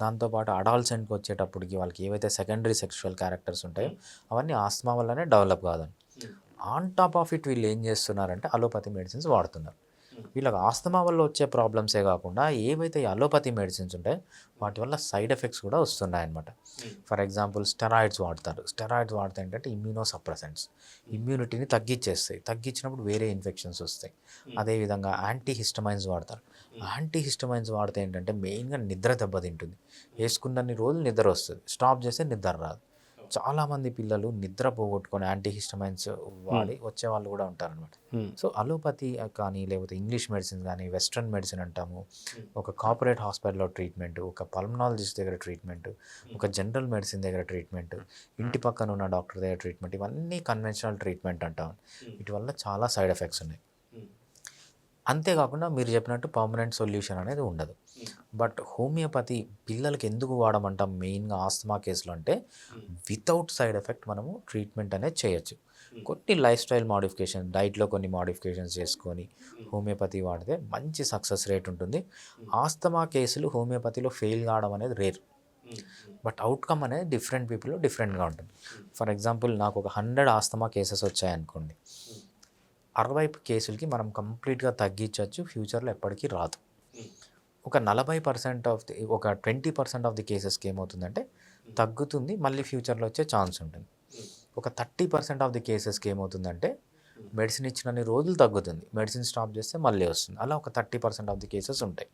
దాంతోపాటు అడాల్సెంట్కి వచ్చేటప్పటికి వాళ్ళకి ఏవైతే సెకండరీ సెక్షువల్ క్యారెక్టర్స్ ఉంటాయో అవన్నీ ఆస్తమా వల్లనే డెవలప్ కాదని. ఆన్ టాప్ ఆఫ్ ఇట్ వీళ్ళు ఏం చేస్తున్నారంటే అలోపతి మెడిసిన్స్ వాడుతున్నారు. వీళ్ళకి ఆస్తమా వల్ల వచ్చే ప్రాబ్లమ్సే కాకుండా ఏవైతే ఈ అలోపతి మెడిసిన్స్ ఉంటాయో వాటి వల్ల సైడ్ ఎఫెక్ట్స్ కూడా వస్తున్నాయన్నమాట. ఫర్ ఎగ్జాంపుల్ స్టెరాయిడ్స్ వాడతారు. స్టెరాయిడ్స్ వాడితే ఏంటంటే ఇమ్యూనోసప్రెసెంట్స్, ఇమ్యూనిటీని తగ్గించేస్తాయి. తగ్గించినప్పుడు వేరే ఇన్ఫెక్షన్స్ వస్తాయి. అదేవిధంగా యాంటీహిస్టమైన్స్ వాడతారు. యాంటీహిస్టమైన్స్ వాడితే ఏంటంటే మెయిన్గా నిద్ర దెబ్బతింటుంది. వేసుకున్నన్ని రోజులు నిద్ర వస్తుంది, స్టాప్ చేస్తే నిద్ర రాదు. చాలామంది పిల్లలు నిద్ర పోగొట్టుకొని యాంటీహిస్టమైన్స్ వాడి వచ్చే వాళ్ళు కూడా ఉంటారనమాట. సో అలోపతి కానీ, లేకపోతే ఇంగ్లీష్ మెడిసిన్ కానీ, వెస్ట్రన్ మెడిసిన్ అంటాము, ఒక కార్పొరేట్ హాస్పిటల్లో ట్రీట్మెంట్, ఒక పల్మనాలజిస్ట్ దగ్గర ట్రీట్మెంట్, ఒక జనరల్ మెడిసిన్ దగ్గర ట్రీట్మెంట్, ఇంటి పక్కన ఉన్న డాక్టర్ దగ్గర ట్రీట్మెంట్, ఇవన్నీ కన్వెన్షనల్ ట్రీట్మెంట్ అంటాం. వీటి వల్ల చాలా సైడ్ ఎఫెక్ట్స్ ఉన్నాయి. అంతేకాకుండా మీరు చెప్పినట్టు పర్మనెంట్ సొల్యూషన్ అనేది ఉండదు. బట్ హోమియోపతి పిల్లలకి ఎందుకు వాడమంటాం మెయిన్గా ఆస్తమా కేసులో అంటే వితౌట్ సైడ్ ఎఫెక్ట్ మనము ట్రీట్మెంట్ అనేది చేయొచ్చు. కొన్ని లైఫ్ స్టైల్ మోడిఫికేషన్, డైట్లో కొన్ని మోడిఫికేషన్స్ చేసుకొని హోమియోపతి వాడితే మంచి సక్సెస్ రేట్ ఉంటుంది. ఆస్తమా కేసులు హోమియోపతిలో ఫెయిల్ కావడం అనేది రేర్. బట్ అవుట్కమ్ అనేది డిఫరెంట్ పీపుల్లో డిఫరెంట్గా ఉంటుంది. ఫర్ ఎగ్జాంపుల్ నాకు ఒక 100 ఆస్తమా కేసెస్ వచ్చాయనుకోండి, 60 కేసులకి మనం కంప్లీట్గా తగ్గించవచ్చు, ఫ్యూచర్లో ఎప్పటికీ రాదు. ఒక 40% ఆఫ్ ది, ఒక 20% ఆఫ్ ది కేసెస్కి ఏమవుతుందంటే తగ్గుతుంది, మళ్ళీ ఫ్యూచర్లో వచ్చే ఛాన్స్ ఉంటుంది. ఒక 30% ఆఫ్ ది కేసెస్కి ఏమవుతుందంటే మెడిసిన్ ఇచ్చినన్ని రోజులు తగ్గుతుంది, మెడిసిన్ స్టాప్ చేస్తే మళ్ళీ వస్తుంది. అలా ఒక 30% ఆఫ్ ది కేసెస్ ఉంటాయి.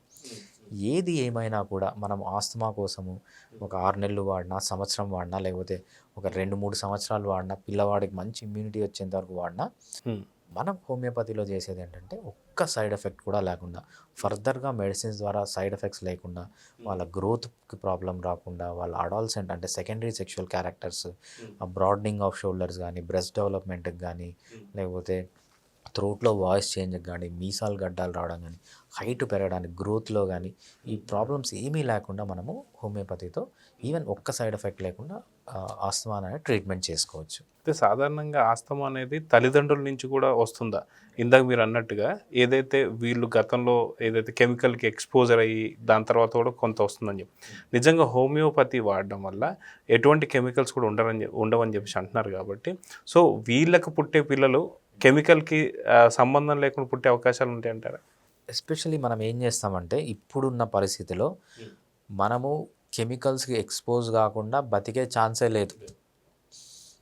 ఏది ఏమైనా కూడా మనం ఆస్తమా కోసము ఒక 6 నెలలు వాడినా, సంవత్సరం వాడినా, లేకపోతే ఒక 2-3 సంవత్సరాలు వాడినా, పిల్లవాడికి మంచి ఇమ్యూనిటీ వచ్చేంత వరకు వాడినా, మనం హోమియోపతిలో చేసేది ఏంటంటే ఒక్క సైడ్ ఎఫెక్ట్ కూడా లేకుండా, ఫర్దర్గా మెడిసిన్స్ ద్వారా సైడ్ ఎఫెక్ట్స్ లేకుండా, వాళ్ళ గ్రోత్కి ప్రాబ్లం రాకుండా, వాళ్ళ అడాల్సెంట్ అంటే secondary sexual characters, broadening of shoulders కానీ, బ్రెస్ట్ డెవలప్మెంట్కి కానీ, లేకపోతే థ్రోట్లో వాయిస్ చేంజ్కి కానీ, మీసాలు గడ్డాలు రావడం కానీ, హైట్ పెరగడానికి, గ్రోత్లో కానీ, ఈ ప్రాబ్లమ్స్ ఏమీ లేకుండా మనము హోమియోపతితో ఈవెన్ ఒక్క సైడ్ ఎఫెక్ట్ లేకుండా ఆస్తమా అనేది ట్రీట్మెంట్ చేసుకోవచ్చు. అయితే సాధారణంగా ఆస్తమా అనేది తల్లిదండ్రుల నుంచి కూడా వస్తుందా? ఇందాక మీరు అన్నట్టుగా ఏదైతే వీళ్ళు గతంలో ఏదైతే కెమికల్కి ఎక్స్పోజర్ అయ్యి దాని తర్వాత కూడా కొంత వస్తుందని చెప్పి, నిజంగా హోమియోపతి వాడడం వల్ల ఎటువంటి కెమికల్స్ కూడా ఉండవని చెప్పేసి అంటున్నారు. కాబట్టి సో వీళ్ళకి పుట్టే పిల్లలు కెమికల్కి సంబంధం లేకుండా పుట్టే అవకాశాలు ఉంటాయి అంటారా? ఎస్పెషల్లీ మనం ఏం చేస్తామంటే ఇప్పుడున్న పరిస్థితిలో మనము కెమికల్స్కి ఎక్స్పోజ్ కాకుండా బతికే ఛాన్సే లేదు.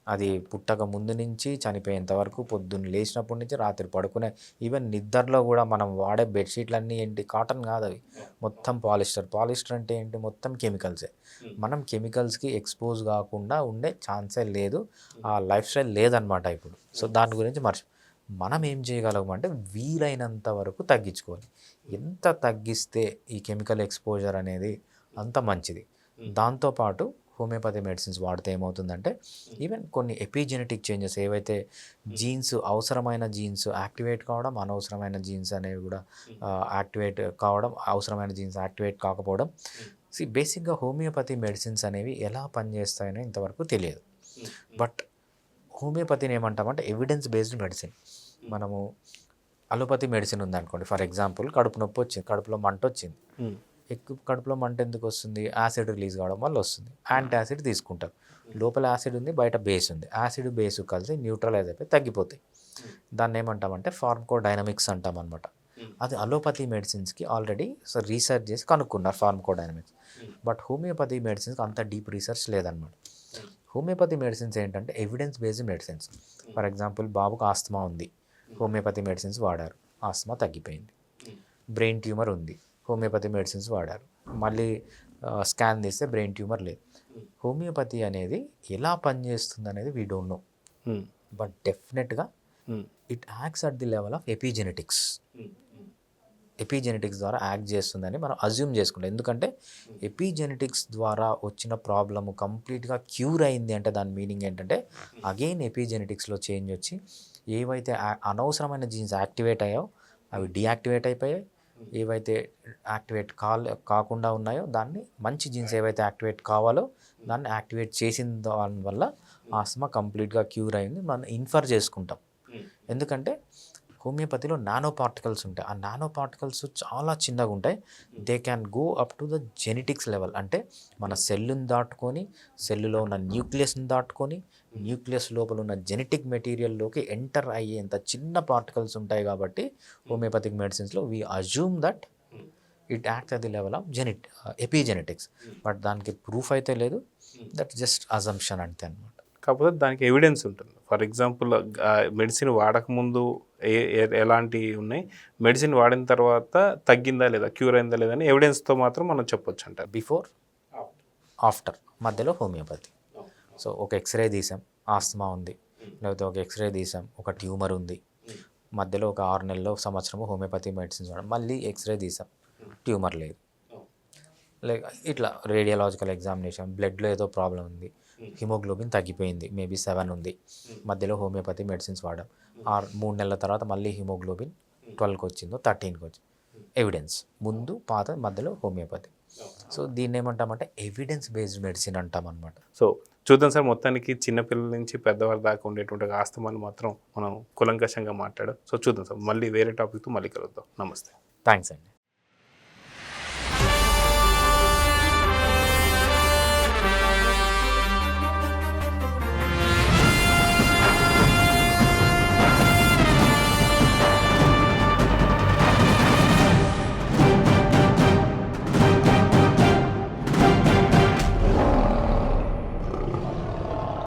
అది పుట్టక ముందు నుంచి చనిపోయేంత వరకు, పొద్దున్న లేచినప్పటి నుంచి రాత్రి పడుకునే, ఈవెన్ నిద్రలో కూడా మనం వాడే బెడ్షీట్లన్నీ ఏంటి, కాటన్ కాదు అవి, మొత్తం పాలిస్టర్. పాలిస్టర్ అంటే ఏంటి, మొత్తం కెమికల్సే. మనం కెమికల్స్కి ఎక్స్పోజ్ కాకుండా ఉండే ఛాన్సే లేదు. ఆ లైఫ్ స్టైల్ లేదనమాట ఇప్పుడు. సో దాని గురించి మనం ఏం చేయగలమంటే వీలైనంత వరకు తగ్గించుకోవాలి. ఎంత తగ్గిస్తే ఈ కెమికల్ ఎక్స్పోజర్ అనేది అంత మంచిది. దాంతోపాటు హోమియోపతి మెడిసిన్స్ వాడితే ఏమవుతుందంటే ఈవెన్ కొన్ని ఎపిజెనెటిక్ చేంజెస్ ఏవైతే జీన్స్ అవసరమైన జీన్స్ యాక్టివేట్ కావడం, అనవసరమైన జీన్స్ అనేవి కూడా యాక్టివేట్ కావడం, అవసరమైన జీన్స్ యాక్టివేట్ కాకపోవడం. బేసిక్గా హోమియోపతి మెడిసిన్స్ అనేవి ఎలా పనిచేస్తాయని ఇంతవరకు తెలియదు. బట్ హోమియోపతిని ఏమంటామంటే ఎవిడెన్స్ బేస్డ్ మెడిసిన్. మనము అలోపతి మెడిసిన్ ఉందనుకోండి, ఫర్ ఎగ్జాంపుల్ కడుపు నొప్పి వచ్చింది, కడుపులో మంట వచ్చింది. ఎక్కువ కడుపులో మంట ఎందుకు వస్తుంది? యాసిడ్ రిలీజ్ కావడం వల్ల వస్తుంది. యాంటీ యాసిడ్ తీసుకుంటారు. లోపల యాసిడ్ ఉంది, బయట బేస్ ఉంది. యాసిడ్ బేస్ కలిసి న్యూట్రలైజ్ అయిపోయి తగ్గిపోతాయి. దాన్ని ఏమంటామంటే ఫార్మకోడైనమిక్స్ అంటాం అనమాట. అది అలోపతి మెడిసిన్స్కి ఆల్రెడీ రీసెర్చ్ చేసి కనుక్కున్నారు ఫార్మకోడైనమిక్స్. బట్ హోమియోపతి మెడిసిన్స్కి అంత డీప్ రీసెర్చ్ లేదనమాట. హోమియోపతి మెడిసిన్స్ ఏంటంటే evidence based medicines. For example బాబుకు ఆస్తమా ఉంది, హోమియోపతి మెడిసిన్స్ వాడారు, ఆస్తమా తగ్గిపోయింది. బ్రెయిన్ ట్యూమర్ ఉంది, హోమియోపతి మెడిసిన్స్ వాడారు, మళ్ళీ స్కాన్ తీస్తే బ్రెయిన్ ట్యూమర్ లేదు. హోమియోపతి అనేది ఎలా పనిచేస్తుంది అనేది వీ డోంట్ నో. బట్ డెఫినెట్గా it acts at the level of epigenetics. Epigenetics ద్వారా యాక్ట్ చేస్తుందని మనం అజ్యూమ్ చేసుకుంటాం. ఎందుకంటే ఎపిజెనెటిక్స్ ద్వారా వచ్చిన ప్రాబ్లము కంప్లీట్గా క్యూర్ అయింది అంటే దాని మీనింగ్ ఏంటంటే అగైన్ ఎపిజెనెటిక్స్లో చేంజ్ వచ్చి ఏవైతే అనవసరమైన జీన్స్ యాక్టివేట్ అయ్యాయో అవి డీయాక్టివేట్ అయిపోయాయి. ఏవైతే యాక్టివేట్ కాకుండా ఉన్నాయో దాన్ని మంచి జీన్స్ ఏవైతే యాక్టివేట్ కావాలో దాన్ని యాక్టివేట్ చేసిన దానివల్ల ఆస్తమా కంప్లీట్గా క్యూర్ అయింది మనం ఇన్ఫర్ చేసుకుంటాం. ఎందుకంటే హోమియోపతిలో నానో పార్టికల్స్ ఉంటాయి. ఆ నానో పార్టికల్స్ చాలా చిన్నగా ఉంటాయి. They can go up to the genetics level. అంటే మన సెల్లుని దాటుకొని, సెల్లులో ఉన్న న్యూక్లియస్ని దాటుకొని, న్యూక్లియస్ లోపల ఉన్న జెనెటిక్ మెటీరియల్లోకి ఎంటర్ అయ్యేంత చిన్న పార్టికల్స్ ఉంటాయి. కాబట్టి హోమియోపతిక్ మెడిసిన్స్లో we assume that it acts at the level of epigenetics. But దానికి ప్రూఫ్ అయితే లేదు, దట్ జస్ట్ అజంప్షన్ అంతే అనమాట. కాకపోతే దానికి ఎవిడెన్స్ ఉంటుంది. ఫర్ ఎగ్జాంపుల్ మెడిసిన్ వాడకముందు ఎలాంటివి ఉన్నాయి, మెడిసిన్ వాడిన తర్వాత తగ్గిందా లేదా, క్యూర్ అయిందా లేదా అని ఎవిడెన్స్తో మాత్రం మనం చెప్పొచ్చు అంటారు. బిఫోర్, ఆఫ్టర్ మధ్యలో హోమియోపతి. సో ఒక ఎక్స్రే తీసాం, ఆస్తమా ఉంది, లేకపోతే ఒక ఎక్స్రే తీసాం, ఒక ట్యూమర్ ఉంది, మధ్యలో ఒక 6 నెలల్లో సంవత్సరము హోమియోపతి మెడిసిన్స్ వాడాం, మళ్ళీ ఎక్స్రే తీసాం, ట్యూమర్ లేదు. లైక్ ఇట్లా రేడియాలజికల్ ఎగ్జామినేషన్, బ్లడ్లో ఏదో ప్రాబ్లం ఉంది, హిమోగ్లోబిన్ తగ్గిపోయింది, మేబీ 7 ఉంది, మధ్యలో హోమియోపతి మెడిసిన్స్ వాడాం, 3 నెలల తర్వాత మళ్ళీ హిమోగ్లోబిన్ 12కి వచ్చిందో 13కి వచ్చింది. ఎవిడెన్స్ ముందు పాత మధ్యలో హోమియోపతి. సో దీన్ని ఏమంటామంటే ఎవిడెన్స్ బేస్డ్ మెడిసిన్ అంటాం అనమాట. సో చూద్దాం సార్, మొత్తానికి చిన్నపిల్లల నుంచి పెద్దవారి దాకా ఉండేటువంటి ఆస్తమాను మాత్రం మనం కులంకషంగా మాట్లాడాం. సో చూద్దాం సార్, మళ్ళీ వేరే టాపిక్తో మళ్ళీ కలుద్దాం. నమస్తే. థ్యాంక్స్ అండి.